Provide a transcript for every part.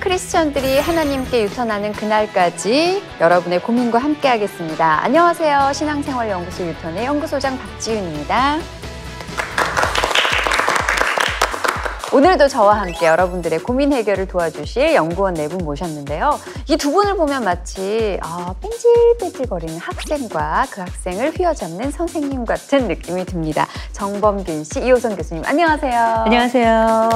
크리스천들이 하나님께 유턴하는 그날까지 여러분의 고민과 함께 하겠습니다. 안녕하세요. 신앙생활연구소 유턴의 연구소장 박지윤입니다. 오늘도 저와 함께 여러분들의 고민 해결을 도와주실 연구원 네 분 모셨는데요. 이 두 분을 보면 마치 뺀질뺀질거리는 학생과 그 학생을 휘어잡는 선생님 같은 느낌이 듭니다. 정범균 씨, 이호선 교수님, 안녕하세요. 안녕하세요.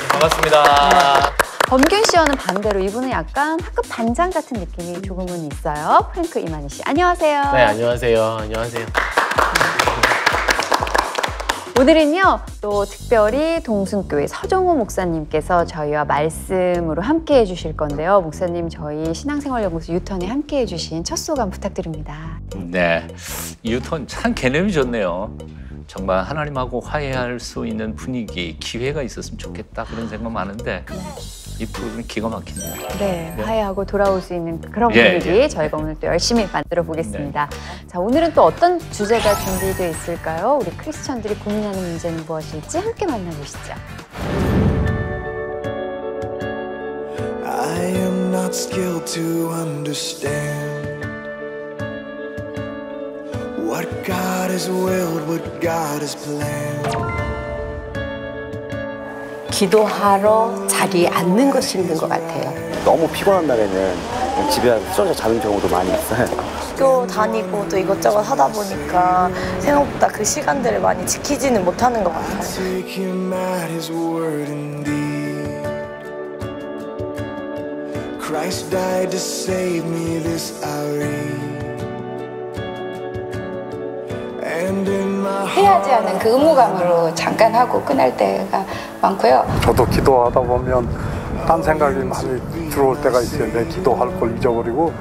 반갑습니다. 범균 씨와는 반대로 이분은 약간 학급 반장 같은 느낌이 조금은 있어요. 프랭크 이만희 씨, 안녕하세요. 네, 안녕하세요. 안녕하세요. 오늘은요, 또 특별히 동순교회 서정호 목사님께서 저희와 말씀으로 함께 해주실 건데요. 목사님, 저희 신앙생활연구소 유턴에 함께 해주신 첫 소감 부탁드립니다. 네, 유턴 참 개념이 좋네요. 정말 하나님하고 화해할 수 있는 분위기, 기회가 있었으면 좋겠다 그런 생각 많은데 이 프로그램이 기가 막히네요. 네, 화해하고 돌아올 수 있는 그런 분위기 저희가 오늘 또 열심히 만들어 보겠습니다. 자, 오늘은 또 어떤 주제가 준비되어 있을까요? 우리 크리스천들이 고민하는 문제는 무엇일지 함께 만나보시죠. I am not skilled to understand what God has willed, what God has planned. 기도하러 자리에 앉는 것이 힘든 것 같아요. 너무 피곤한 날에는 집에 와서 쓰러져 자는 경우도 많이 있어요. 학교 다니고 또 이것저것 하다 보니까 생각보다 그 시간들을 많이 지키지는 못하는 것 같아요. Take him at his word indeed. Christ died to save me, this I read. And in my 해야지 하는 그 의무감으로 잠깐 하고 끝날 때가 많고요. 저도 기도하다 보면 딴 생각이 많이 들어올 때가 있어요. 내 기도할 걸 잊어버리고.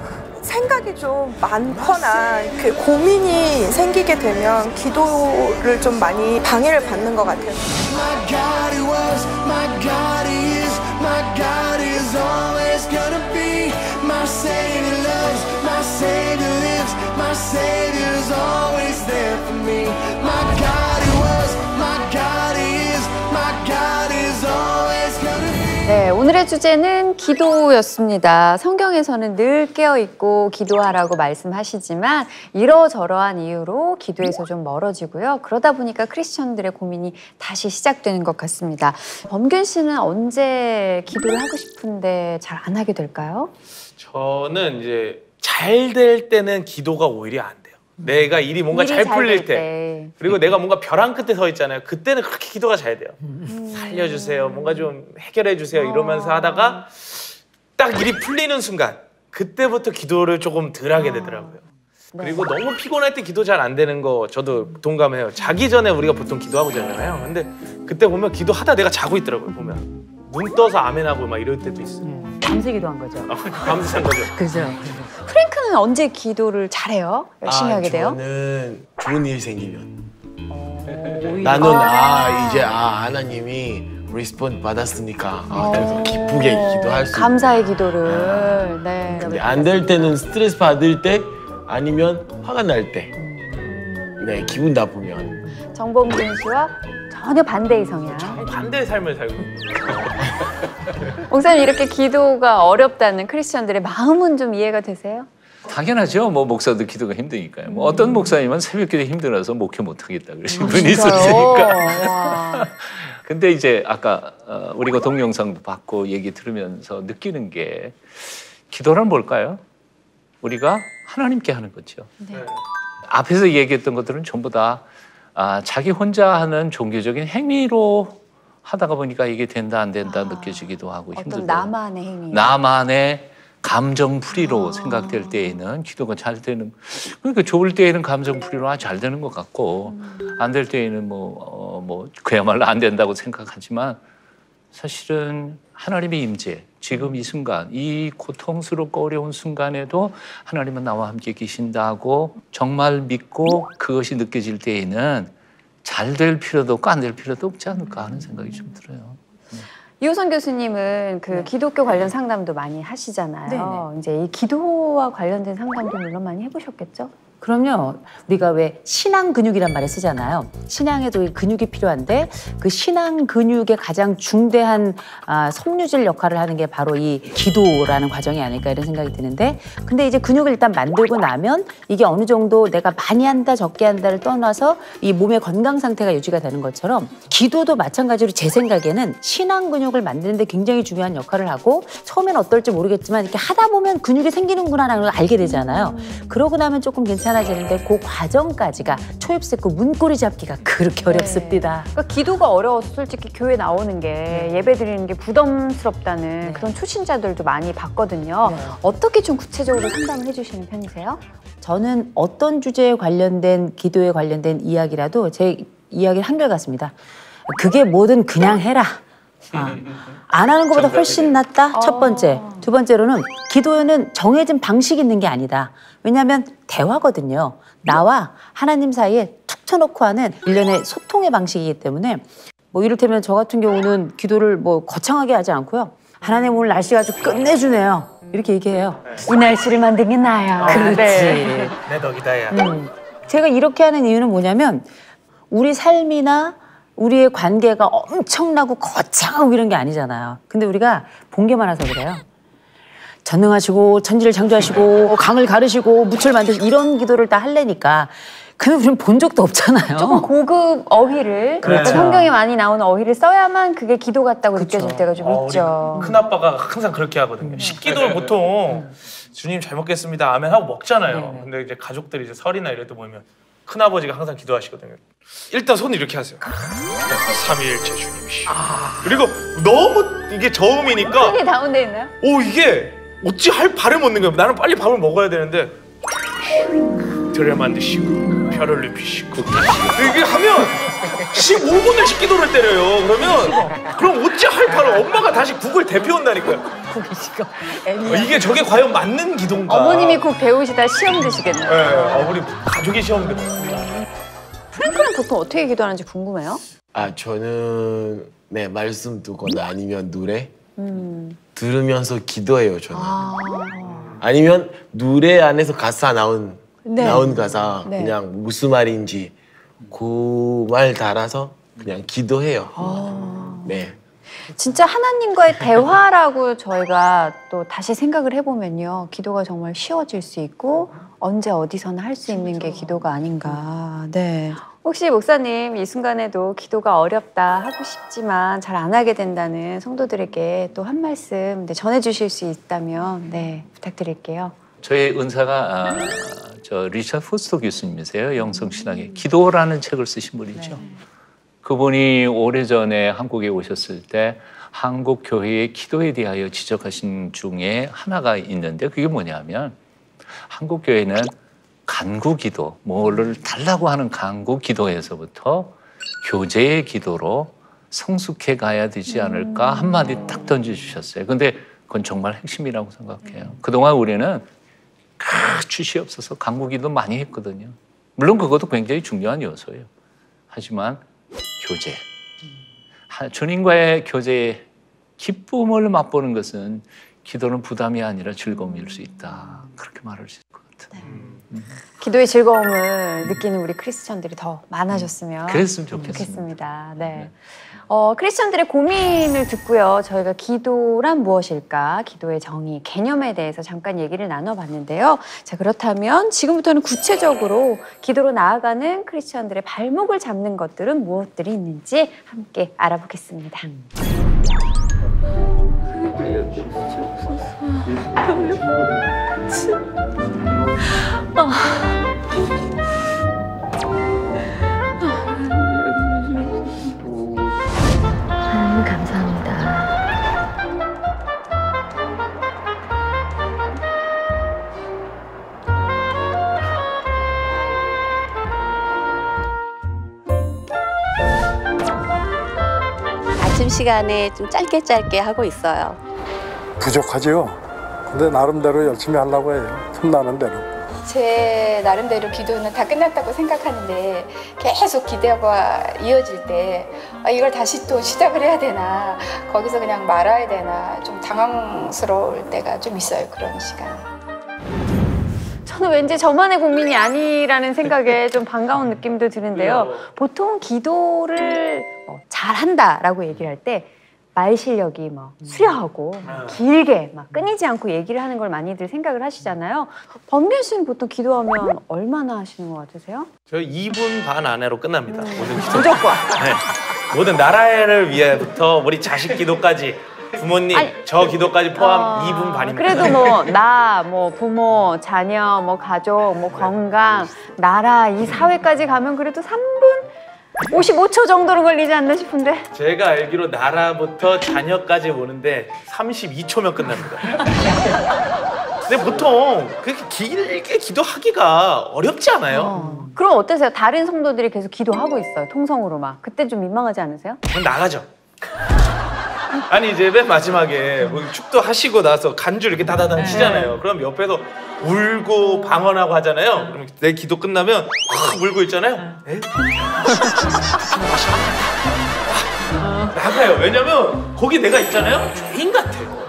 생각이 좀 많거나 그 고민이 생기게 되면 기도를 좀 많이 방해를 받는 것 같아요. My God he was, my God he is, my God is always gonna be. My Savior loves, my Savior lives, my Savior's always there for me. My God he was, my God he is, my God is always gonna be. 네, 오늘의 주제는 기도였습니다. 성경에서는 늘 깨어있고 기도하라고 말씀하시지만 이러저러한 이유로 기도에서 좀 멀어지고요. 그러다 보니까 크리스천들의 고민이 다시 시작되는 것 같습니다. 범균 씨는 언제 기도를 하고 싶은데 잘 안 하게 될까요? 저는 이제 잘 될 때는 기도가 오히려 안 돼요. 내가 일이 뭔가 잘 풀릴 때. 그리고 내가 뭔가 벼랑 끝에 서 있잖아요. 그때는 그렇게 기도가 잘 돼요. 살려주세요. 뭔가 좀 해결해 주세요. 이러면서 하다가 딱 일이 풀리는 순간 그때부터 기도를 조금 덜 하게 되더라고요. 그리고 너무 피곤할 때 기도 잘 안 되는 거 저도 동감해요. 자기 전에 우리가 보통 기도하고 자잖아요. 근데 그때 보면 기도하다 내가 자고 있더라고요. 보면 눈 떠서 아멘하고 막 이럴 때도 있어요. 밤새 기도한 거죠. 밤새 잔 거죠. 그죠. 프랭크는 언제 기도를 잘해요? 열심히 하게 돼요? 저는 좋은 일 생기면 나는 이제 하나님이 리스폰드 받았으니까 그래서 기쁘게 기도할 수 감사의 기도를. 네. 근데 안 될 때는 스트레스 받을 때 아니면 화가 날 때. 네, 기분 나쁘면. 정범균 씨와 전혀 반대의 성향. 반대의 삶을 살고 목사님, 이렇게 기도가 어렵다는 크리스천들의 마음은 좀 이해가 되세요? 당연하죠. 뭐 목사도 기도가 힘드니까요. 뭐 어떤 목사님은 새벽기도 힘들어서 목회 못 하겠다 그러신 분이 있었으니까. 근데 이제 아까 우리가 동영상도 받고 얘기 들으면서 느끼는 게 기도란 뭘까요? 우리가 하나님께 하는 거죠. 네. 앞에서 얘기했던 것들은 전부 다 자기 혼자 하는 종교적인 행위로 하다가 보니까 이게 된다 안 된다 느껴지기도 하고 힘들고. 어떤 나만의 행위. 나만의 감정풀이로 생각될 때에는 기도가 잘 되는. 그러니까 좋을 때에는 감정풀이로 잘 되는 것 같고 안 될 때에는 그야말로 안 된다고 생각하지만 사실은 하나님의 임재, 지금 이 순간, 이 고통스럽고 어려운 순간에도 하나님은 나와 함께 계신다고 정말 믿고 그것이 느껴질 때에는 잘 될 필요도 없고 안 될 필요도 없지 않을까 하는 생각이 좀 들어요. 이호선 교수님은 그 기독교 관련 상담도 많이 하시잖아요. 네네. 이제 이 기도와 관련된 상담도 물론 많이 해보셨겠죠? 그럼요. 우리가 왜 신앙 근육이란 말을 쓰잖아요. 신앙에도 근육이 필요한데 그 신앙 근육의 가장 중대한 섬유질 역할을 하는 게 바로 이 기도라는 과정이 아닐까 이런 생각이 드는데 근데 이제 근육을 일단 만들고 나면 이게 어느 정도 내가 많이 한다 적게 한다를 떠나서 이 몸의 건강 상태가 유지가 되는 것처럼 기도도 마찬가지로 제 생각에는 신앙 근육을 만드는 데 굉장히 중요한 역할을 하고 처음엔 어떨지 모르겠지만 이렇게 하다 보면 근육이 생기는구나라는 걸 알게 되잖아요. 그러고 나면 조금 괜찮아지는데 그 과정까지가 초입새고 문고리 잡기가 그렇게 어렵습니다. 그러니까 기도가 어려워서 솔직히 교회 나오는 게 예배 드리는 게 부담스럽다는 그런 초신자들도 많이 봤거든요. 어떻게 좀 구체적으로 상담을 해주시는 편이세요? 저는 어떤 주제에 관련된 기도에 관련된 이야기라도 제 이야기는 한결같습니다. 그게 뭐든 그냥 해라. 안 하는 것보다 훨씬 낫다. 첫 번째. 두 번째로는 기도에는 정해진 방식이 있는 게 아니다. 왜냐하면 대화거든요. 나와 하나님 사이에 툭 쳐놓고 하는 일련의 소통의 방식이기 때문에 뭐 이를테면 저 같은 경우는 기도를 뭐 거창하게 하지 않고요. 하나님 오늘 날씨가 아주 끝내주네요. 이렇게 얘기해요. 이 날씨를 만든 게 나야. 그렇지. 내 덕이다 야. 제가 이렇게 하는 이유는 뭐냐면 우리 삶이나 우리의 관계가 엄청나고 거창하고 이런 게 아니잖아요. 근데 우리가 본 게 많아서 그래요. 전능하시고 천지를 창조하시고 강을 가르시고 무철 만드시고 이런 기도를 다 하려니까 근데 우리는 본 적도 없잖아요. 조금 고급 어휘를 그렇죠. 성경에 많이 나오는 어휘를 써야만 그게 기도 같다고 느껴질 때가 좀 있죠. 큰아빠가 항상 그렇게 하거든요. 식기도를 보통 주님 잘 먹겠습니다 아멘 하고 먹잖아요. 근데 이제 가족들이 이제 설이나 이럴 때 모이면 큰아버지가 항상 기도하시거든요. 일단 손을 이렇게 하세요. 삼위일체 주님이시여. 그리고 너무 이게 저음이니까 손이 다운돼 있나요? 오 이게 어찌 할 발음 없는 거예요. 나는 빨리 밥을 먹어야 되는데 들을 만드시고 혀를 눕히시고 이게 하면 15분을 식기도를 때려요. 그럼 어찌 할 발음 엄마가 다시 국을 데펴온다니까요. 이게 저게 과연 맞는 기도인가? 어머님이 국 배우시다 시험 드시겠네요. 네, 우리 가족이 시험 들어요. 프랭크는 보통 어떻게 기도하는지 궁금해요. 저는 네 말씀 듣거나 아니면 노래 들으면서 기도해요. 저는. 아니면 노래 안에서 가사 나온 가사 그냥 무슨 말인지 그 말 따라서 그냥 기도해요. 네. 진짜 하나님과의 대화라고 저희가 또 다시 생각을 해보면요. 기도가 정말 쉬워질 수 있고 언제 어디서나 할 수 있는 게 기도가 아닌가. 네. 혹시 목사님 이 순간에도 기도가 어렵다 하고 싶지만 잘 안 하게 된다는 성도들에게 또 한 말씀 전해주실 수 있다면 부탁드릴게요. 저의 은사가 저 리처드 포스터 교수님이세요. 영성신학의 기도라는 책을 쓰신 분이죠. 그분이 오래전에 한국에 오셨을 때 한국 교회의 기도에 대하여 지적하신 중에 하나가 있는데 그게 뭐냐면 한국 교회는 간구 기도, 뭐를 달라고 하는 간구 기도에서부터 교제의 기도로 성숙해 가야 되지 않을까 한마디 딱 던져주셨어요. 근데 그건 정말 핵심이라고 생각해요. 그동안 우리는 주시옵소서 간구 기도 많이 했거든요. 물론 그것도 굉장히 중요한 요소예요. 하지만 교제, 주님과의 교제의 기쁨을 맛보는 것은 기도는 부담이 아니라 즐거움일 수 있다. 그렇게 말할 수 있을 것 같아요. 기도의 즐거움을 느끼는 우리 크리스천들이 더 많아졌으면 그랬으면 좋겠습니다. 좋겠습니다. 네. 크리스천들의 고민을 듣고요. 저희가 기도란 무엇일까? 기도의 정의, 개념에 대해서 잠깐 얘기를 나눠봤는데요. 자, 그렇다면 지금부터는 구체적으로 기도로 나아가는 크리스천들의 발목을 잡는 것들은 무엇들이 있는지 함께 알아보겠습니다. 감사합니다. 아침 시간에 좀 짧게 하고 있어요. 부족하죠. 근데 나름대로 열심히 하려고 해요. 틈나는 대로. 제 나름대로 기도는 다 끝났다고 생각하는데 계속 기대가 이어질 때 이걸 다시 또 시작을 해야 되나 거기서 그냥 말아야 되나 좀 당황스러울 때가 좀 있어요. 그런 시간. 저는 왠지 저만의 고민이 아니라는 생각에 좀 반가운 느낌도 드는데요. 보통 기도를 잘한다라고 얘기를 할 때 말 실력이 뭐 수려하고 길게 막 끊이지 않고 얘기를 하는 걸 많이들 생각을 하시잖아요. 범균 씨는 보통 기도하면 얼마나 하시는 것 같으세요? 저 2분 반 안에로 끝납니다. 모든 기도. 무조건. 네. 모든 나라를 위해부터 우리 자식 기도까지 부모님 저 기도까지 포함 2분 반입니다. 그래도 뭐 나, 뭐 부모, 자녀, 뭐 가족, 뭐 건강, 나라, 이 사회까지 가면 그래도 3분 55초 정도로 걸리지 않나 싶은데. 제가 알기로 나라부터 자녀까지 오는데 32초면 끝납니다. 근데 보통 그렇게 길게 기도하기가 어렵지 않아요? 그럼 어떠세요? 다른 성도들이 계속 기도하고 있어요. 통성으로 막. 그때 좀 민망하지 않으세요? 그럼 나가죠. 아니 이제 맨 마지막에 뭐 축도하시고 나서 간주 이렇게 다다당 치잖아요. 그럼 옆에서 울고 방언하고 하잖아요. 그럼 내 기도 끝나면 확 울고 있잖아요. 에? 나가요. 왜냐면 거기 내가 있잖아요. 죄인 같아요.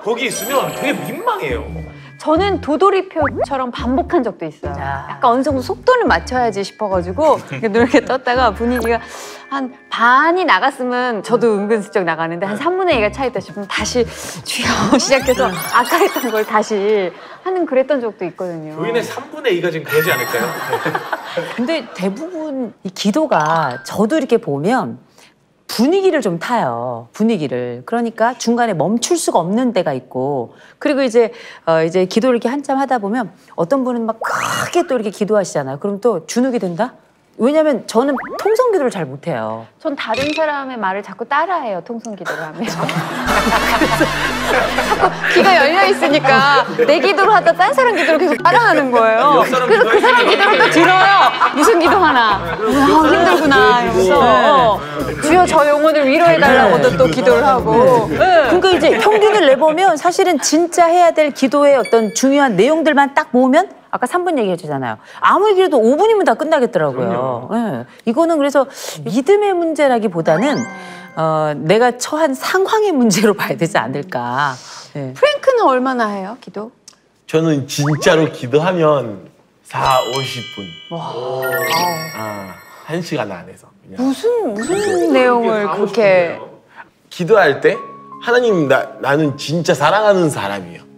거기 있으면 되게 민망해요. 저는 도돌이표처럼 반복한 적도 있어요. 약간 어느 정도 속도를 맞춰야지 싶어가지고 이렇게 떴다가 분위기가 한 반이 나갔으면 저도 은근슬쩍 나가는데 한 3분의 2가 차있다 싶으면 다시 주여 시작해서 아까 했던 걸 다시 하는 그랬던 적도 있거든요. 교인의 3분의 2가 지금 그러지 않을까요? 근데 대부분 이 기도가 저도 이렇게 보면 분위기를 좀 타요. 분위기를. 그러니까 중간에 멈출 수가 없는 때가 있고, 그리고 이제 기도를 이렇게 한참 하다 보면 어떤 분은 막 크게 또 이렇게 기도하시잖아요. 그럼 또 주눅이 든다? 왜냐면 저는 통성 기도를 잘 못해요. 전 다른 사람의 말을 자꾸 따라해요. 통성 기도를 하면. 자꾸 귀가 열려 있으니까 내 기도를 하다 딴 사람 기도를 계속 따라하는 거예요. 그래서 그 사람 기도를 또 들어요. 무슨 기도하나. 힘들구나 이러면서. 주여 저 영혼을 위로해달라고도 또 기도를 하고. 그러니까 이제 평균을 내보면 사실은 진짜 해야 될 기도의 어떤 중요한 내용들만 딱 모으면 아까 3분 얘기해 주잖아요. 아무리 그래도 5분이면 다 끝나겠더라고요. 네. 이거는 그래서 믿음의 문제라기보다는 내가 처한 상황의 문제로 봐야 되지 않을까. 네. 프랭크는 얼마나 해요, 기도? 저는 진짜로 기도하면 40, 50분. 와. 1시간 안에서. 그냥. 무슨 내용을 그렇게. 기도할 때 하나님 나는 진짜 사랑하는 사람이에요.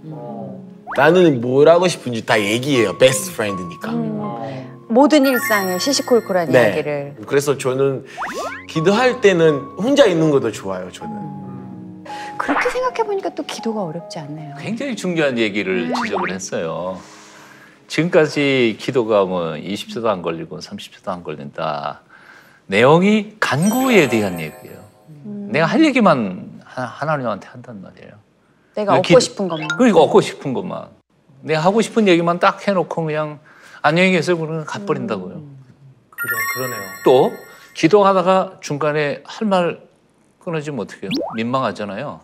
나는 뭘 하고 싶은지 다 얘기해요. 베스트 프렌드니까. 모든 일상의 시시콜콜한 이야기를. 그래서 저는 기도할 때는 혼자 있는 것도 좋아요. 저는. 그렇게 생각해보니까 또 기도가 어렵지 않네요. 굉장히 중요한 얘기를 지적을 했어요. 지금까지 기도가 뭐 20초도 안 걸리고 30초도 안 걸린다. 내용이 간구에 대한 얘기예요. 내가 할 얘기만 하나님한테 한단 말이에요. 내가 얻고 싶은 것만. 그러니까 얻고 싶은 것만. 내가 하고 싶은 얘기만 딱 해놓고 그냥 안녕히 계세요 그러면 가버린다고요. 그러네요. 또 기도하다가 중간에 할 말 끊어지면 어떡해요? 민망하잖아요.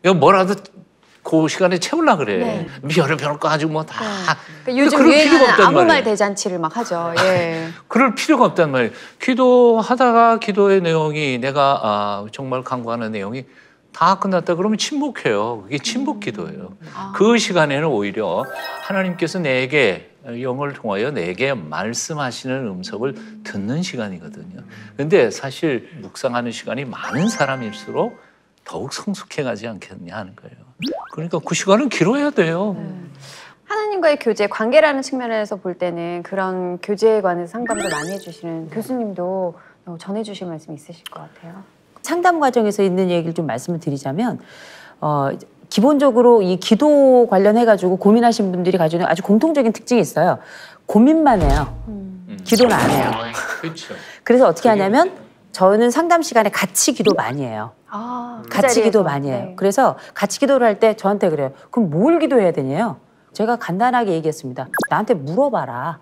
이거 뭐라도 그 시간에 채우려고 그래. 별을 가지고 뭐 다. 그러니까 요즘 유행하는 아무 말 대잔치를 막 하죠. 예. 그럴 필요가 없단 말이에요. 기도하다가 기도의 내용이 내가 정말 간구하는 내용이 다 끝났다 그러면 침묵해요. 그게 침묵 기도예요. 그 시간에는 오히려 하나님께서 내게 영을 통하여 내게 말씀하시는 음성을 듣는 시간이거든요. 근데 사실 묵상하는 시간이 많은 사람일수록 더욱 성숙해가지 않겠냐 하는 거예요. 그러니까 그 시간은 길어야 돼요. 하나님과의 교제, 관계라는 측면에서 볼 때는 그런 교제에 관해서 상담도 많이 해주시는 교수님도 전해주실 말씀 있으실 것 같아요. 상담 과정에서 있는 얘기를 좀 말씀을 드리자면 기본적으로 이 기도 관련해가지고 고민하신 분들이 가지고 있는 아주 공통적인 특징이 있어요. 고민만 해요. 기도는 안 해요. 그렇죠. 그래서 어떻게 하냐면 저는 상담 시간에 같이 기도 많이 해요. 같이 기도 많이 해요. 그래서 같이 기도를 할 때 저한테 그래요. 그럼 뭘 기도해야 되냐요? 제가 간단하게 얘기했습니다. 나한테 물어봐라.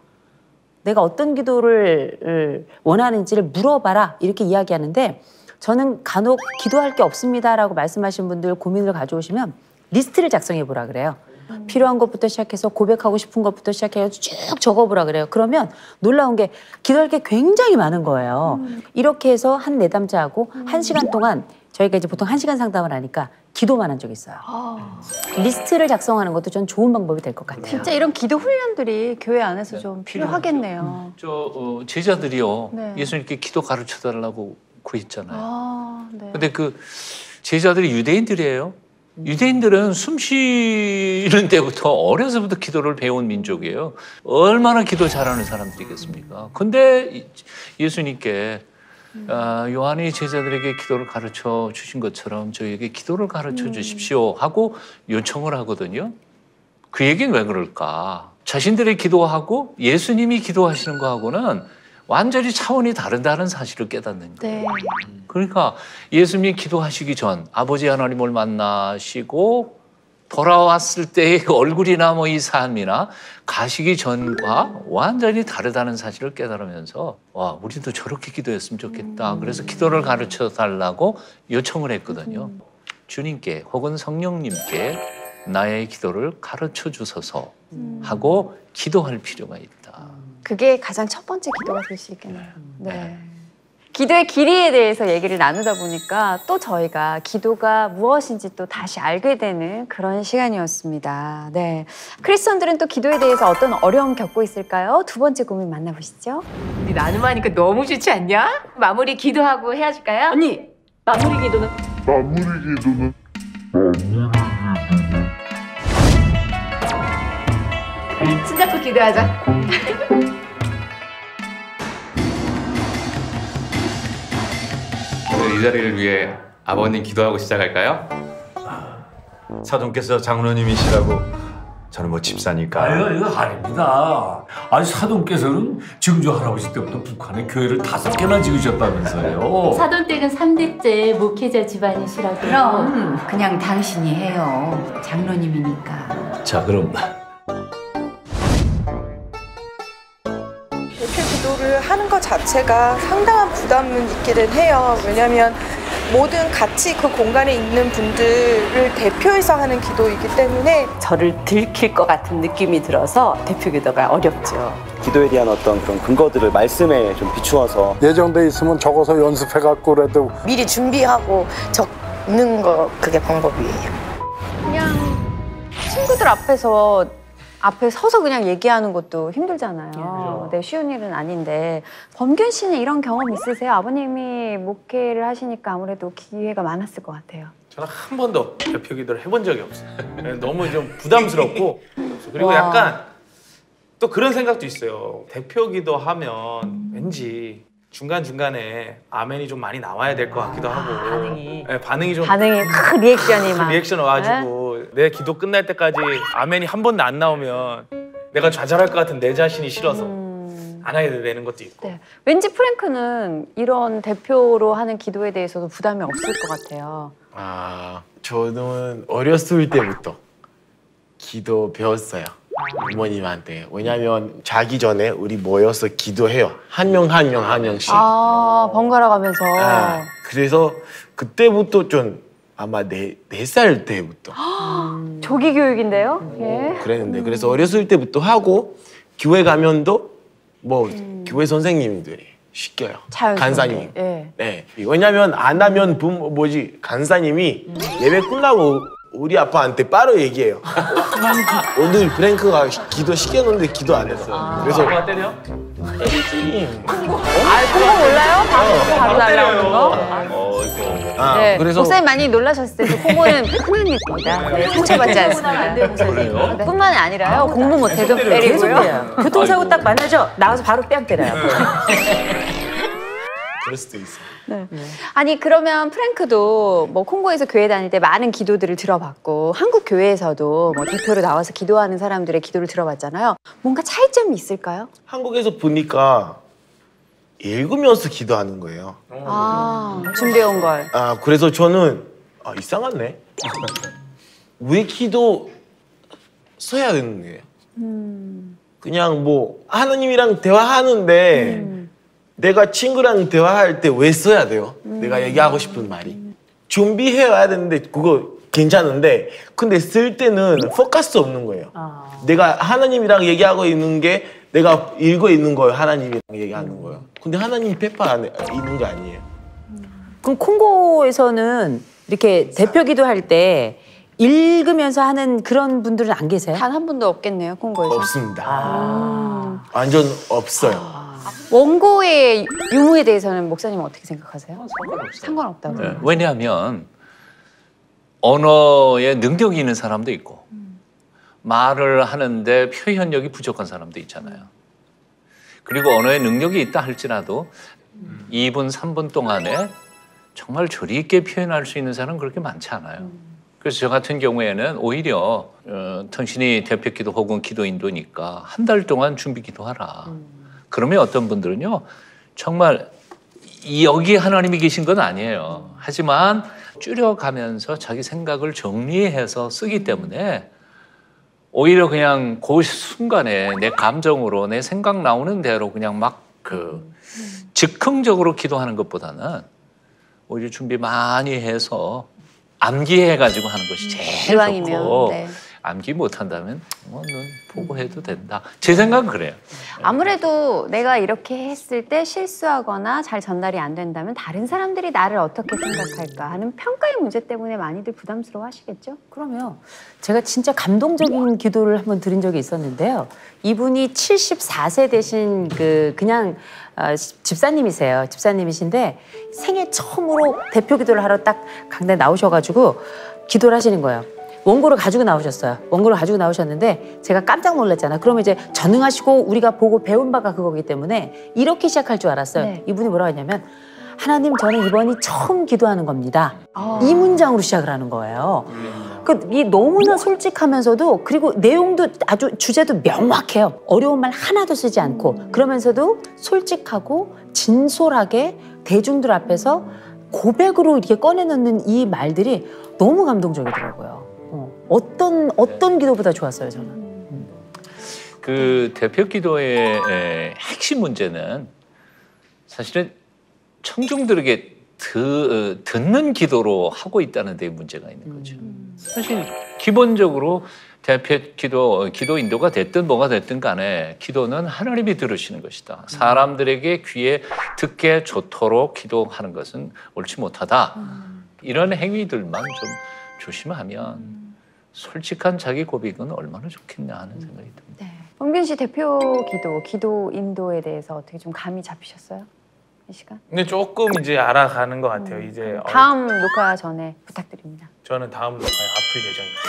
내가 어떤 기도를 원하는지를 물어봐라. 이렇게 이야기하는데 저는 간혹 기도할 게 없습니다라고 말씀하신 분들 고민을 가져오시면 리스트를 작성해 보라 그래요. 필요한 것부터 시작해서 고백하고 싶은 것부터 시작해서 쭉 적어보라 그래요. 그러면 놀라운 게 기도할 게 굉장히 많은 거예요. 이렇게 해서 한 내담자하고 1시간 동안 저희가 이제 보통 1시간 상담을 하니까 기도만 한 적이 있어요. 리스트를 작성하는 것도 전 좋은 방법이 될 것 같아요. 진짜 이런 기도 훈련들이 교회 안에서 좀 필요하겠네요. 제자들이요. 네. 예수님께 기도 가르쳐 달라고 구했잖아요. 네. 근데 그 제자들이 유대인들이에요. 유대인들은 숨 쉬는 때부터 어려서부터 기도를 배운 민족이에요. 얼마나 기도 잘하는 사람들이겠습니까? 근데 예수님께 요한이 제자들에게 기도를 가르쳐 주신 것처럼 저희에게 기도를 가르쳐 주십시오 하고 요청을 하거든요. 그 얘기는 왜 그럴까? 자신들이 기도하고 예수님이 기도하시는 거하고는 완전히 차원이 다르다는 사실을 깨닫는 거예요. 네. 그러니까 예수님이 기도하시기 전 아버지 하나님을 만나시고 돌아왔을 때의 얼굴이나 뭐 이 삶이나 가시기 전과 완전히 다르다는 사실을 깨달으면서 와, 우리도 저렇게 기도했으면 좋겠다. 그래서 기도를 가르쳐 달라고 요청을 했거든요. 주님께 혹은 성령님께 나의 기도를 가르쳐 주소서 하고 기도할 필요가 있다. 그게 가장 첫 번째 기도가 될 수 있겠네요. 네. 기도의 길이에 대해서 얘기를 나누다 보니까 또 저희가 기도가 무엇인지 또 다시 알게 되는 그런 시간이었습니다. 네. 크리스천들은 또 기도에 대해서 어떤 어려움 겪고 있을까요? 두 번째 고민 만나보시죠. 우리 나눔하니까 너무 좋지 않냐? 마무리 기도하고 헤어질까요? 언니, 마무리 기도는? 손잡고 기도하자. 오늘 이 자리를 위해 아버님 기도하고 시작할까요? 사돈께서 장로님이시라고 저는 뭐 집사니까. 아유, 이거 아닙니다. 아니 사돈께서는 증조 할아버지 때부터 북한에 교회를 5개나 지으셨다면서요. 사돈댁은 3대째 목회자 집안이시라고요. 그럼 그냥 당신이 해요. 장로님이니까. 자, 그럼 대표 기도를 하는 것 자체가 상당한 부담은 있기는 해요. 왜냐하면 모든 같이 그 공간에 있는 분들을 대표해서 하는 기도이기 때문에 저를 들킬 것 같은 느낌이 들어서 대표 기도가 어렵죠. 기도에 대한 어떤 그런 근거들을 말씀에 좀 비추어서 예정돼 있으면 적어서 연습해갖고 그래도 미리 준비하고 적는 거 그게 방법이에요. 그냥 친구들 앞에 서서 그냥 얘기하는 것도 힘들잖아요. 네, 쉬운 일은 아닌데. 범균 씨는 이런 경험 있으세요? 아버님이 목회를 하시니까 아무래도 기회가 많았을 것 같아요. 저는 한 번도 대표 기도를 해본 적이 없어요. 너무 좀 부담스럽고 그리고 와. 약간 또 그런 생각도 있어요. 대표 기도하면 왠지 중간중간에 아멘이 좀 많이 나와야 될 것 같기도 하고 반응이 큰 리액션이 막 리액션 와가지고 내 기도 끝날 때까지 아멘이 한 번도 안 나오면 내가 좌절할 것 같은 내 자신이 싫어서 안 하게 되는 것도 있고. 네. 왠지 프랭크는 이런 대표로 하는 기도에 대해서도 부담이 없을 것 같아요. 저는 어렸을 때부터 기도 배웠어요. 부모님한테. 왜냐면 자기 전에 우리 모여서 기도해요. 한 명씩. 번갈아 가면서. 그래서 그때부터 좀 아마 4살 때부터. 조기 교육인데요? 예. 그랬는데 그래서 어렸을 때부터 하고 교회 가면도 뭐 교회 선생님들이 시켜요. 간사님. 예. 네. 왜냐면 안 하면 간사님이 예배 끝나고 우리 아빠한테 바로 얘기해요. 오늘 프랭크가 기도 시켰는데 기도 안 했어. 그래서 아빠가 때려? 때리지. 그거 몰라요? 바로 날라오는 거? 네. 그래서 목사님 많이 놀라셨을 때 콩고는 흔한 일입니다. 네, 상처받지 않습니다. 뿐만 아니라요. 공부 못해도 때리고요. 교통사고 딱 만나죠? 나와서 바로 뺨 때려요. 그럴 수도 있어. 네. 아니 그러면 프랭크도 뭐 콩고에서 교회 다닐 때 많은 기도들을 들어봤고 한국 교회에서도 뭐 대표로 나와서 기도하는 사람들의 기도를 들어봤잖아요. 뭔가 차이점이 있을까요? 한국에서 보니까 읽으면서 기도하는 거예요. 준비해온 걸. 그래서 저는 이상하네. 왜 기도 써야 되는 거예요? 그냥 뭐 하나님이랑 대화하는데 내가 친구랑 대화할 때 왜 써야 돼요? 내가 얘기하고 싶은 말이. 준비해야 되는데 그거 괜찮은데 근데 쓸 때는 포커스 없는 거예요. 내가 하나님이랑 얘기하고 있는 게 내가 읽고 있는 거예요. 하나님이랑 얘기하는 거예요. 근데 하나님 페퍼 안에 있는 거 아니에요. 그럼 콩고에서는 이렇게 대표 기도할 때 읽으면서 하는 그런 분들은 안 계세요? 단 한 분도 없겠네요, 콩고에서. 없습니다. 완전 없어요. 원고의 유무에 대해서는 목사님은 어떻게 생각하세요? 상관없다고. 네, 왜냐하면 언어에 능력이 있는 사람도 있고 말을 하는데 표현력이 부족한 사람도 있잖아요. 그리고 언어에 능력이 있다 할지라도 2분, 3분 동안에 정말 조리 있게 표현할 수 있는 사람은 그렇게 많지 않아요. 그래서 저 같은 경우에는 오히려 당신이 대표 기도 혹은 기도 인도니까 한 달 동안 준비 기도하라. 그러면 어떤 분들은요, 정말 여기 하나님이 계신 건 아니에요. 하지만 줄여가면서 자기 생각을 정리해서 쓰기 때문에 오히려 그냥 그 순간에 내 감정으로 내 생각 나오는 대로 그냥 막 즉흥적으로 기도하는 것보다는 오히려 준비 많이 해서 암기해가지고 하는 것이 제일 좋고 네. 암기 못한다면 뭐 넌 보고 해도 된다. 제 생각은 그래요. 아무래도 내가 이렇게 했을 때 실수하거나 잘 전달이 안 된다면 다른 사람들이 나를 어떻게 생각할까 하는 평가의 문제 때문에 많이들 부담스러워 하시겠죠? 그러면 제가 진짜 감동적인 기도를 한번 드린 적이 있었는데요. 이분이 74세 되신 그냥 집사님이세요. 집사님이신데 생애 처음으로 대표 기도를 하러 딱 강단에 나오셔가지고 기도를 하시는 거예요. 원고를 가지고 나오셨어요. 원고를 가지고 나오셨는데 제가 깜짝 놀랐잖아요. 그러면 이제 전능하시고 우리가 보고 배운 바가 그거기 때문에 이렇게 시작할 줄 알았어요. 네. 이분이 뭐라고 했냐면 하나님 저는 이번이 처음 기도하는 겁니다. 이 문장으로 시작을 하는 거예요. 이 너무나 솔직하면서도 그리고 내용도 아주 주제도 명확해요. 어려운 말 하나도 쓰지 않고 그러면서도 솔직하고 진솔하게 대중들 앞에서 고백으로 이렇게 꺼내놓는 이 말들이 너무 감동적이더라고요. 어떤 기도보다 좋았어요, 저는. 그 대표 기도의 핵심 문제는 사실은 청중들에게 듣는 기도로 하고 있다는 데 문제가 있는 거죠. 사실 기본적으로 대표 기도 인도가 됐든 뭐가 됐든 간에 기도는 하나님이 들으시는 것이다. 사람들에게 귀에 듣게 좋도록 기도하는 것은 옳지 못하다. 이런 행위들만 좀 조심하면 솔직한 자기 고백은 얼마나 좋겠냐 하는 생각이 듭니다. 네. 원균 씨 대표 기도 인도에 대해서 어떻게 좀 감이 잡히셨어요? 이 시간? 근데 조금 이제 알아가는 것 같아요. 이제 다음 녹화 전에 부탁드립니다. 저는 다음 녹화에 아플 예정입니다.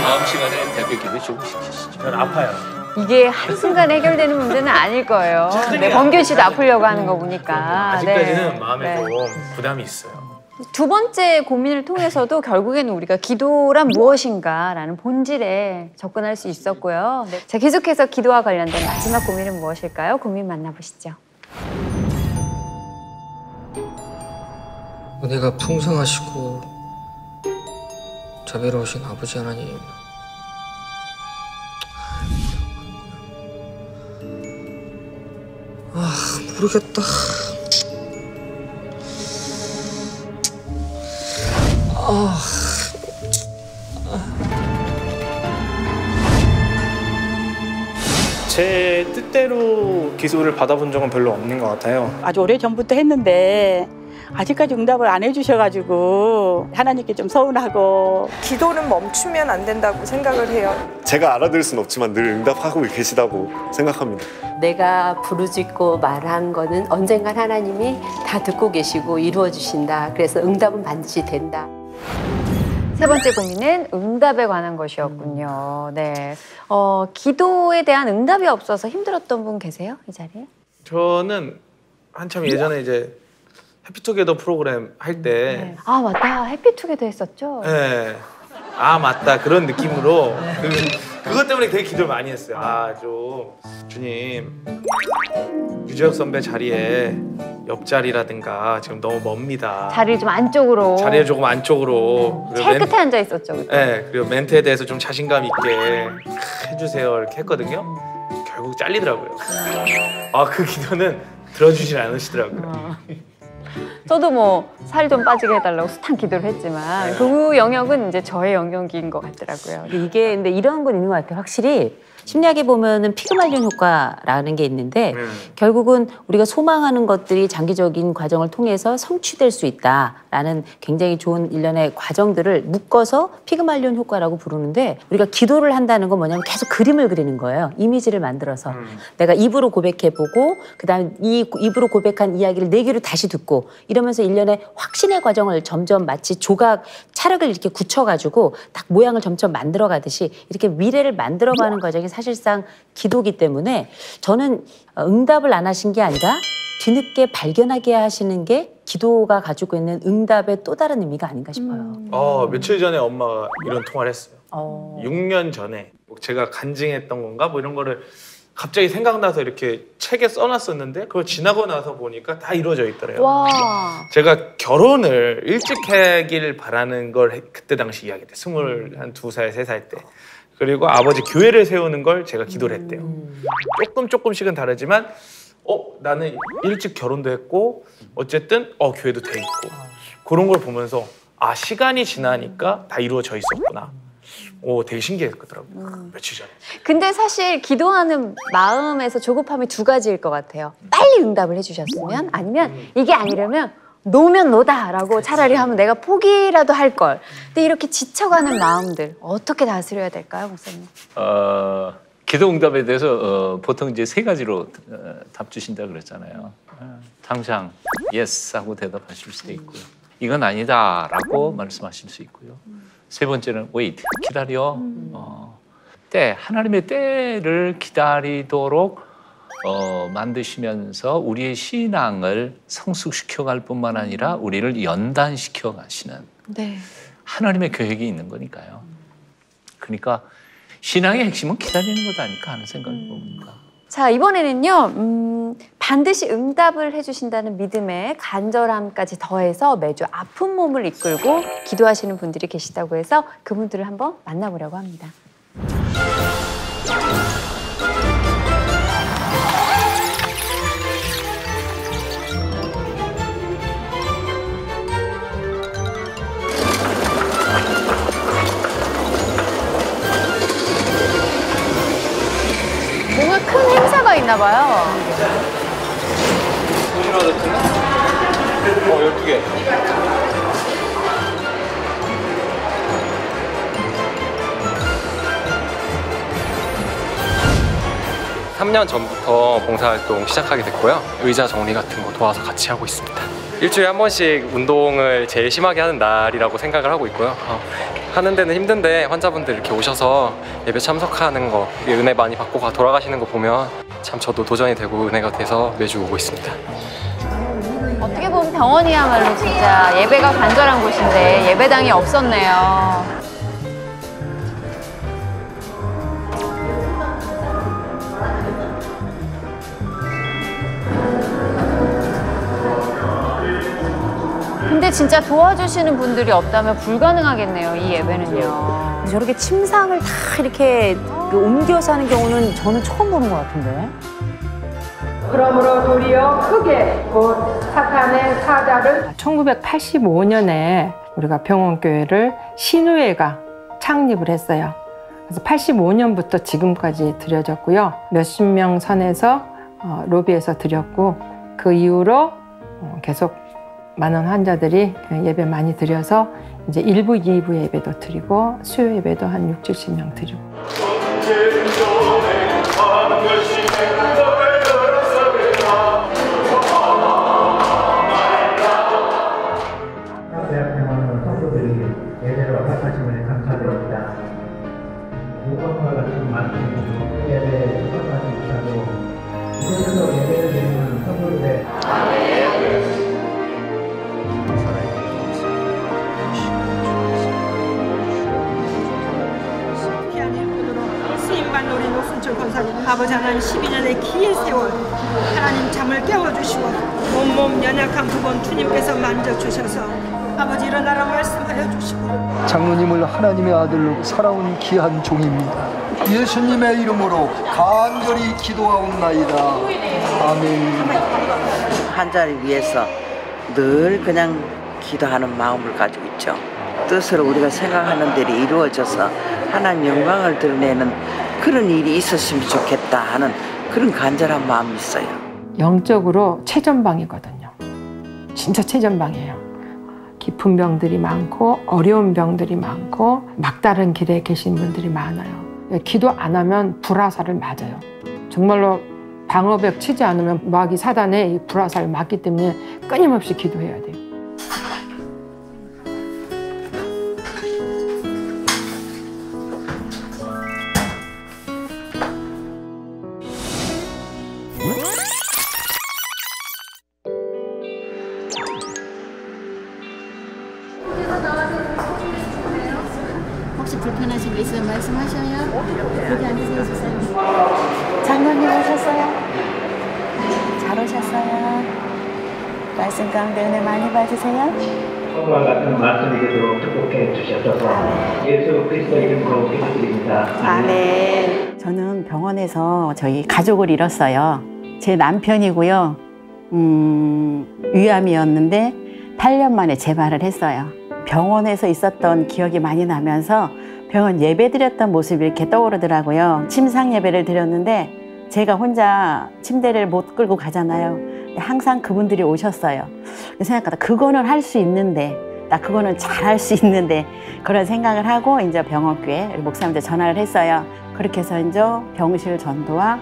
다음 시간에 대표 기도 조금 시키시죠. 저는 아파요. 이게 한순간에 해결되는 문제는 아닐 거예요. 네, 원균 씨도 아프려고 하는 거 보니까. 아직까지는 네. 마음에 네. 좀 부담이 있어요. 두 번째 고민을 통해서도 결국에는 우리가 기도란 무엇인가라는 본질에 접근할 수 있었고요. 네. 자, 계속해서 기도와 관련된 마지막 고민은 무엇일까요? 고민 만나보시죠. 은혜가 풍성하시고 자비로우신 아버지 하나님, 모르겠다. 제 뜻대로 기도를 받아본 적은 별로 없는 것 같아요. 아주 오래전부터 했는데 아직까지 응답을 안 해주셔가지고 하나님께 좀 서운하고. 기도는 멈추면 안 된다고 생각을 해요. 제가 알아들을 수는 없지만 늘 응답하고 계시다고 생각합니다. 내가 부르짖고 말한 거는 언젠간 하나님이 다 듣고 계시고 이루어 주신다. 그래서 응답은 반드시 된다. 세 번째 고민은 응답에 관한 것이었군요. 네, 기도에 대한 응답이 없어서 힘들었던 분 계세요? 이 자리에? 저는 한참 예전에 이제 해피투게더 프로그램 할 때 아 맞다, 해피투게더 했었죠? 네. 아 맞다 그런 느낌으로 그것 때문에 되게 기도를 많이 했어요. 좀 주님 유재석 선배 자리에 옆자리라든가 지금 너무 멉니다. 자리를 좀 안쪽으로. 자리를 조금 안쪽으로. 제일 끝에 앉아 있었죠. 그때. 네, 그리고 멘트에 대해서 좀 자신감 있게 해주세요 이렇게 했거든요. 결국 잘리더라고요. 그 기도는 들어주질 않으시더라고요. 저도 뭐 살 좀 빠지게 해달라고 숱한 기도를 했지만 그 영역은 이제 저의 영역인 것 같더라고요. 이게 근데 이런 건 있는 것 같아요. 확실히 심리학에 보면은 피그말리온 효과라는 게 있는데 결국은 우리가 소망하는 것들이 장기적인 과정을 통해서 성취될 수 있다라는 굉장히 좋은 일련의 과정들을 묶어서 피그말리온 효과라고 부르는데 우리가 기도를 한다는 건 뭐냐면 계속 그림을 그리는 거예요. 이미지를 만들어서 내가 입으로 고백해보고 그다음에 이 입으로 고백한 이야기를 내 귀로 다시 듣고 이러면서 일련의 확신의 과정을 점점 마치 조각 찰흙을 이렇게 굳혀가지고 딱 모양을 점점 만들어가듯이 이렇게 미래를 만들어가는 과정이 사실상 기도기 때문에 저는 응답을 안 하신 게 아니라 뒤늦게 발견하게 하시는 게 기도가 가지고 있는 응답의 또 다른 의미가 아닌가 싶어요. 며칠 전에 엄마가 이런 통화를 했어요. 6년 전에 제가 간증했던 건가 뭐 이런 거를 갑자기 생각나서 이렇게 책에 써놨었는데 그걸 지나고 나서 보니까 다 이루어져 있더래요. 와. 제가 결혼을 일찍 하길 바라는 걸 그때 당시 이야기했대. 22살, 3살 때. 그리고 아버지 교회를 세우는 걸 제가 기도를 했대요. 조금씩은 다르지만 나는 일찍 결혼도 했고 어쨌든 교회도 돼 있고 그런 걸 보면서 시간이 지나니까 다 이루어져 있었구나. 되게 신기했더라고요. 며칠 전에. 근데 사실 기도하는 마음에서 조급함이 두 가지일 것 같아요. 빨리 응답을 해주셨으면 아니면 이게 아니라면 노면 노다라고 차라리 하면 내가 포기라도 할 걸. 근데 이렇게 지쳐가는 마음들 어떻게 다스려야 될까요, 목사님? 기도 응답에 대해서 보통 이제 3가지로 답 주신다 그랬잖아요. 당장 yes 하고 대답하실 수도 있고요. 이건 아니다라고 말씀하실 수 있고요. 3번째는 wait, 기다려. 하나님의 때를 기다리도록 만드시면서 우리의 신앙을 성숙시켜갈 뿐만 아니라 우리를 연단시켜 가시는 하나님의 계획이 있는 거니까요. 그러니까 신앙의 핵심은 기다리는 것 아닐까 하는 생각이 듭니다. 자, 이번에는요. 반드시 응답을 해주신다는 믿음에 간절함까지 더해서 매주 아픈 몸을 이끌고 기도하시는 분들이 계시다고 해서 그분들을 한번 만나보려고 합니다. 뭔가 큰 행사가 있나 봐요. 12개. (3년) 전부터 봉사활동 시작하게 됐고요. 의자 정리 같은 거 도와서 같이 하고 있습니다. 일주일에 한 번씩 운동을 제일 심하게 하는 날이라고 생각을 하고 있고요. 하는 데는 힘든데 환자분들 이렇게 오셔서 예배 참석하는 거, 은혜 많이 받고 돌아가시는 거 보면 참 저도 도전이 되고 은혜가 돼서 매주 오고 있습니다. 어떻게 보면 병원이야말로 진짜 예배가 간절한 곳인데 예배당이 없었네요. 근데 진짜 도와주시는 분들이 없다면 불가능하겠네요, 이 예배는요. 저렇게 침상을 다 이렇게 옮겨서 하는 경우는 저는 처음 보는 것 같은데. 그러므로 도리어 크게 곧 사탄의 사자를 1985년에 우리가 병원교회를 신우회가 창립을 했어요. 그래서 85년부터 지금까지 드려졌고요. 몇십 명 선에서 로비에서 드렸고 그 이후로 계속 많은 환자들이 예배 많이 드려서 이제 1부, 2부 예배도 드리고 수요 예배도 한 6, 70명 드리고. 대학병원은 성도들이 예배를 허락하심을 감사드립니다. 무엇과 같은 말씀으로 예배에 허락하지 못하고 이곳에서 예배를 드리는 성도들의 수임받는 우리 노순철 권사님, 아버지 하나님 12년의 긴 세월 하나님 잠을 깨워주시고 몸 연약한 부분 주님께서 만져주셔서 아버지 일어나라 말씀하여 주시고 장로님을 하나님의 아들로 살아온 귀한 종입니다. 예수님의 이름으로 간절히 기도하옵나이다. 아멘. 환자를 위해서 늘 그냥 기도하는 마음을 가지고 있죠. 뜻으로 우리가 생각하는 대로 이루어져서 하나님 영광을 드러내는 그런 일이 있었으면 좋겠다 하는 그런 간절한 마음이 있어요. 영적으로 최전방이거든요. 진짜 최전방이에요. 깊은 병들이 많고 어려운 병들이 많고 막다른 길에 계신 분들이 많아요. 기도 안 하면 불화살을 맞아요. 정말로 방어벽 치지 않으면 마귀 사단의 이 불화살을 맞기 때문에 끊임없이 기도해야 돼요. 혹시 불편하신 거 있으면 말씀하셔요. 여기 앉으세요, 집사님. 장로님 오셨어요? 잘 오셨어요. 말씀 가운데 은혜 많이 받으세요. 오늘 같은 말씀이 되도록 축복해 주셔서 예수 그리스도 이름으로 기도드립니다. 아멘. 저는 병원에서 저희 가족을 잃었어요. 제 남편이고요. 위암이었는데 8년 만에 재발을 했어요. 병원에서 있었던 기억이 많이 나면서 병원 예배 드렸던 모습이 이렇게 떠오르더라고요. 침상 예배를 드렸는데 제가 혼자 침대를 못 끌고 가잖아요. 항상 그분들이 오셨어요. 생각하다 그거는 할 수 있는데, 나 그거는 잘할 수 있는데, 그런 생각을 하고 이제 병원교회 목사님한테 전화를 했어요. 그렇게 해서 이제 병실 전도와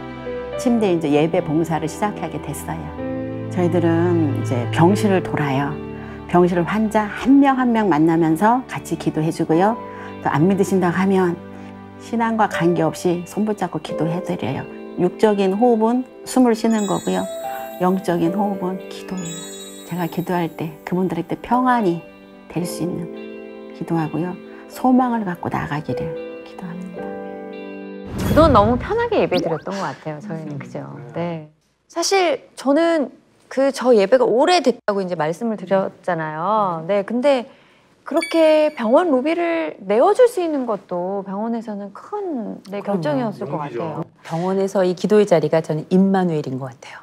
침대 이제 예배 봉사를 시작하게 됐어요. 저희들은 이제 병실을 돌아요. 병실 환자 한 명 한 명 만나면서 같이 기도해주고요. 또 안 믿으신다고 하면 신앙과 관계없이 손붙잡고 기도해드려요. 육적인 호흡은 숨을 쉬는 거고요. 영적인 호흡은 기도예요. 제가 기도할 때 그분들에게 평안이 될 수 있는 기도하고요. 소망을 갖고 나가기를 기도합니다. 그동안 너무 편하게 예배드렸던 것 같아요. 저희는 그죠? 네. 사실 저는 저 예배가 오래됐다고 이제 말씀을 드렸잖아요. 네, 근데 그렇게 병원 로비를 내어줄 수 있는 것도 병원에서는 큰 결정이었을 것 같아요. 병원에서 이 기도의 자리가 저는 임마누엘인 것 같아요.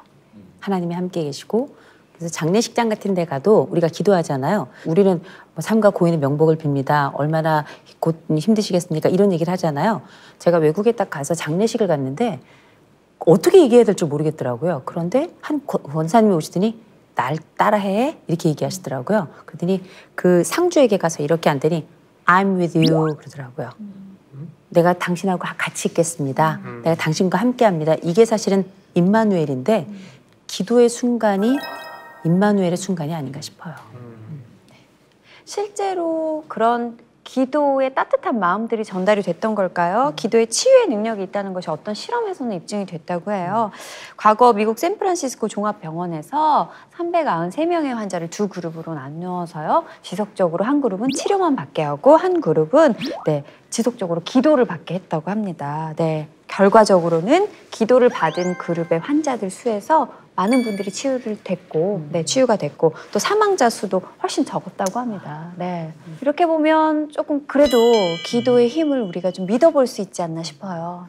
하나님이 함께 계시고, 그래서 장례식장 같은 데 가도 우리가 기도하잖아요. 우리는 삼가 고인의 명복을 빕니다. 얼마나 곧 힘드시겠습니까? 이런 얘기를 하잖아요. 제가 외국에 딱 가서 장례식을 갔는데 어떻게 얘기해야 될 줄 모르겠더라고요. 그런데 한 권사님이 오시더니 날 따라해 이렇게 얘기하시더라고요. 그러더니 그 상주에게 가서 이렇게 앉더니 I'm with you 그러더라고요. 내가 당신하고 같이 있겠습니다. 내가 당신과 함께합니다. 이게 사실은 임마누엘인데 기도의 순간이 임마누엘의 순간이 아닌가 싶어요. 실제로 그런 기도의 따뜻한 마음들이 전달이 됐던 걸까요? 기도의 치유의 능력이 있다는 것이 어떤 실험에서는 입증이 됐다고 해요. 과거 미국 샌프란시스코 종합병원에서 393명의 환자를 두 그룹으로 나누어서요. 지속적으로 한 그룹은 치료만 받게 하고 한 그룹은 지속적으로 기도를 받게 했다고 합니다. 결과적으로는 기도를 받은 그룹의 환자들 수에서 많은 분들이 치유가 됐고 또 사망자 수도 훨씬 적었다고 합니다. 이렇게 보면 조금 그래도 기도의 힘을 우리가 좀 믿어볼 수 있지 않나 싶어요.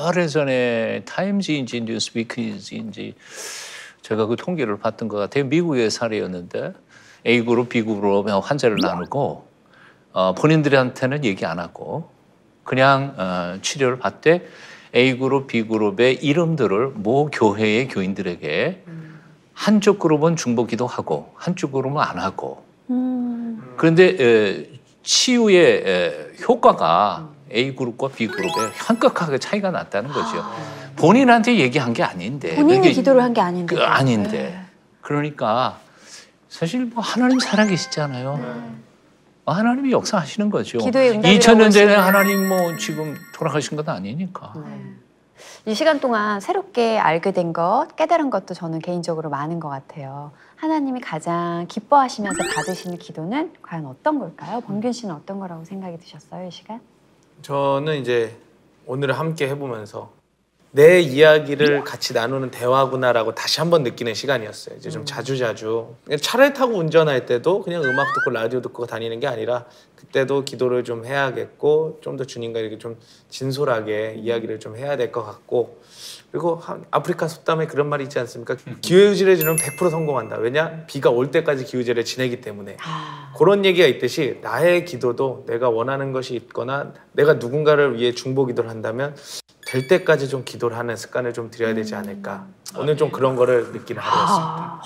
오래전에 타임즈인지 뉴스위크인지 제가 그 통계를 봤던 것 같아요. 미국의 사례였는데 A그룹, B그룹 환자를 나누고 본인들한테는 얘기 안 하고 그냥 치료를 받되 A그룹, B그룹의 이름들을 모 교회의 교인들에게 한쪽 그룹은 중보기도하고 한쪽 그룹은 안 하고 그런데 치유의 효과가 A그룹과 B그룹에 현격하게 차이가 났다는 거죠. 본인한테 얘기한 게 아닌데 본인이 기도를 한 게 아닌데 아닌데 그러니까 사실 뭐 하나님 살아계시잖아요. 하나님이 역사하시는 거죠. 2000년 전에 하나님 지금 돌아가신 건 아니니까. 이 시간 동안 새롭게 알게 된 것, 깨달은 것도 저는 개인적으로 많은 것 같아요. 하나님이 가장 기뻐하시면서 받으시는 기도는 과연 어떤 걸까요? 범균 씨는 어떤 거라고 생각이 드셨어요, 이 시간? 저는 이제 오늘 함께 해보면서 내 이야기를 같이 나누는 대화구나라고 다시 한번 느끼는 시간이었어요. 이제 좀 자주자주. 차를 타고 운전할 때도 그냥 음악 듣고 라디오 듣고 다니는 게 아니라 그때도 기도를 좀 해야겠고 좀 더 주님과 이렇게 좀 진솔하게 이야기를 좀 해야 될 것 같고 그리고 아프리카 속담에 그런 말이 있지 않습니까? 기우제를 100% 성공한다. 왜냐? 비가 올 때까지 기우제를 지내기 때문에. 그런 얘기가 있듯이 나의 기도도 내가 원하는 것이 있거나 내가 누군가를 위해 중보 기도를 한다면 될 때까지 좀 기도를 하는 습관을 좀 들여야 되지 않을까. 오늘 좀 그런 거를 느끼는 하루였습니다.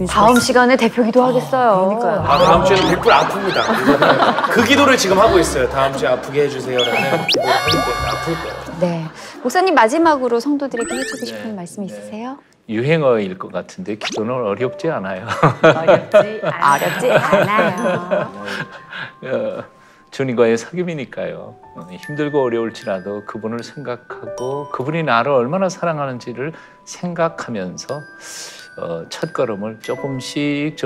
다음 시간에 대표 기도하겠어요. 그러니까요. 다음 주에는 100% 아픕니다. 그 기도를 지금 하고 있어요. 다음 주에 아프게 해주세요라는 기도를 하기 때문에 아플 거예요. 네. 목사님 마지막으로 성도들에게 해주고 싶은 말씀 있으세요? 유행어일 것 같은데 기도는 어렵지 않아요. 어렵지 않아요. 주님과의 사귐이니까요. 힘들고 어려울지라도 그분을 생각하고 그분이 나를 얼마나 사랑하는지를 생각하면서 첫 걸음을 조금씩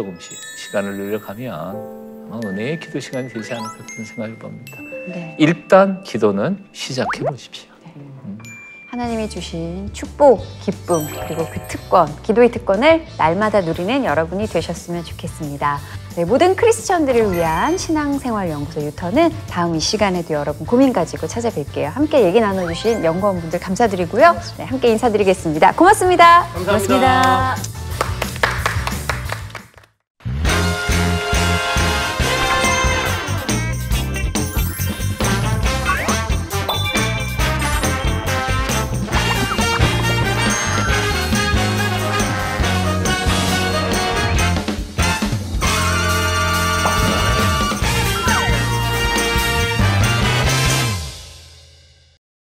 시간을 늘려가면 은혜의 기도 시간이 되지 않을까 그런 생각을 봅니다. 네. 일단 기도는 시작해 보십시오. 하나님이 주신 축복, 기쁨, 그리고 그 특권, 기도의 특권을 날마다 누리는 여러분이 되셨으면 좋겠습니다. 네, 모든 크리스천들을 위한 신앙생활연구소 유턴은 다음 이 시간에도 여러분 고민 가지고 찾아뵐게요. 함께 얘기 나눠주신 연구원분들 감사드리고요. 네, 함께 인사드리겠습니다. 고맙습니다. 감사합니다. 고맙습니다.